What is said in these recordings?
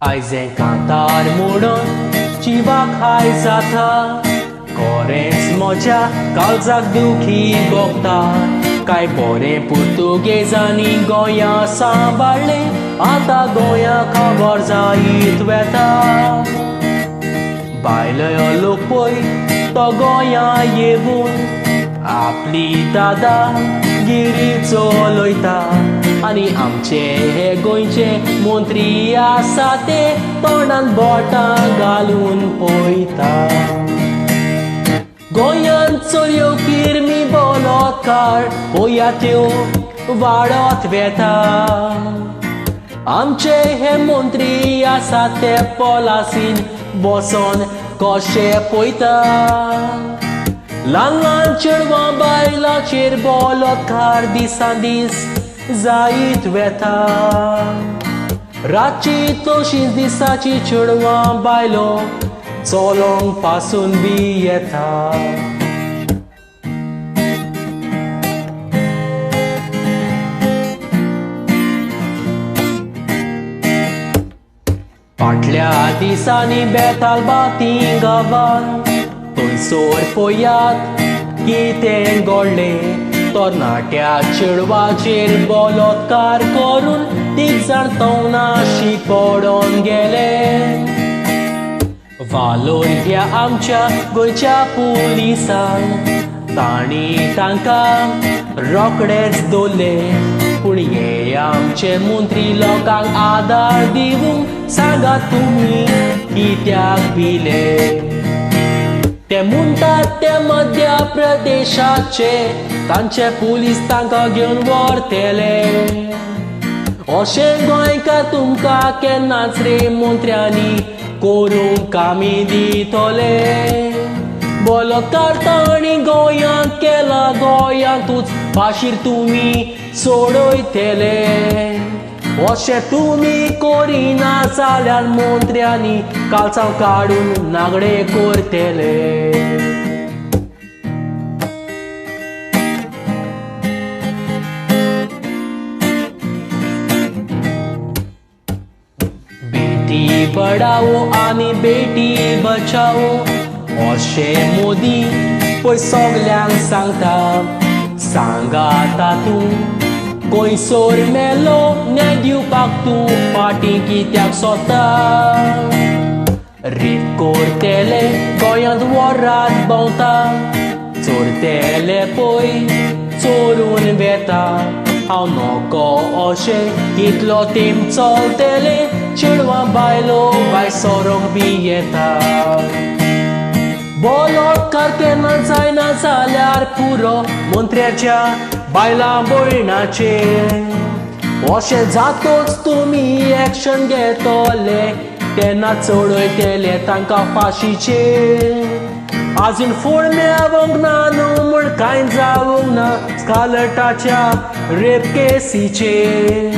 आयजें कांतार म्हणून जिवाक हाय जाता, खरेंच म्हज्या काळजाक दुखी भोगता. काय बरें पुर्तुगेजांनी गोंया सांबाळलें, आतां गोंया खबर जायत वेता. भायलो लोक पळय तो गोंया येवून आपली दादागिरी चलयता, आनी आमचे हे गोंयचे मंत्री आसा ते तोंडान बोटां घालून पळयता. गोंयान चलयो किरमी बलात्कार पळया त्यो वाडत वेता. आमचे हे मंत्री आसा ते पॉलासीन बसोन कशे पळयता. ल्हान ल्हान चेडवां बायलांचेर बलात्कार दिसान दीस जायत वेता. रातची तशींच दिसाची चेडवां बायलो चलोंक पासून बी येता. फाटल्या दिसांनी बेतालबाती गांवांत थंयसर पळयात कितें घडलें. तरणाट्या चेडवाचेर बलात्कार करून 3 जाण तवनाशी पडून गेले. वालोर ह्या आमच्या गोंयच्या पुलिसान तांणी तांकां रोखडेच दवरले. पूण हे आमचे मंत्री लोकांक आदार दिवंक सांगात तुमी कित्याक भिले. ते म्हणटात ते मध्य प्रदेशाचे, तांचे पुलीस तांकां घेवन व्हरतले. अशें गोंयकार तुमकां केन्नाच रे मंत्र्यांनी करूंक कामी दितले. बलात्कार तांणी गोंयांत केला, गोंयांतूच फाशीर तुमी सोडयतले. अशें तुमी करिना जाल्यार मंत्र्यांनी काळजां काडून नागडे करतले. बेटी पढाओ आनी बेटी बचाओ अशें मोदी पळय सगल्यांक सांगता. सांगात तातूंत गोंयसर मेलो न्याय दिवपाक तूं फाटीं कित्याक सोदता. रेप करतले गोंयांत वरात भोंवता, चोरतले पळय चोरून वेता. हांव नोको अशें कितलो तेंप चलतले, चेडवां बायलो भायर सरोंक बी येता. बलात्कार केन्ना जायना जाल्यार पुरो मंत्र्याच्या बायलां भयणाचेर. अशें जातोच तुमी एक्शन घेतले, तेन्ना चडयतले तांकां फाशीचेर. आजून फूड मेळोंक ना न्हू म्हूण कांय जावंक ना स्कारलेटाच्या रेप केसीचेर.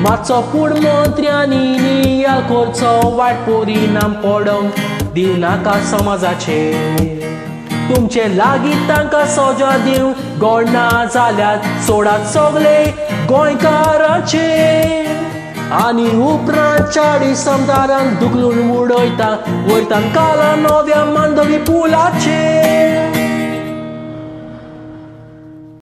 मातसो पूण मंत्र्यांनी नियाळ करचो, वायट परिणाम पडोवंक दिवनाका समाजाचेर. तुमचे लागीं तांकां सजा दिवंक घडना जाल्यार सोडात सगळे गोंयकारांचे. आनी उपरांत 40 आमदारांक दुखलून उडयता वयता काला नव्या मांडवी पुलाचेर.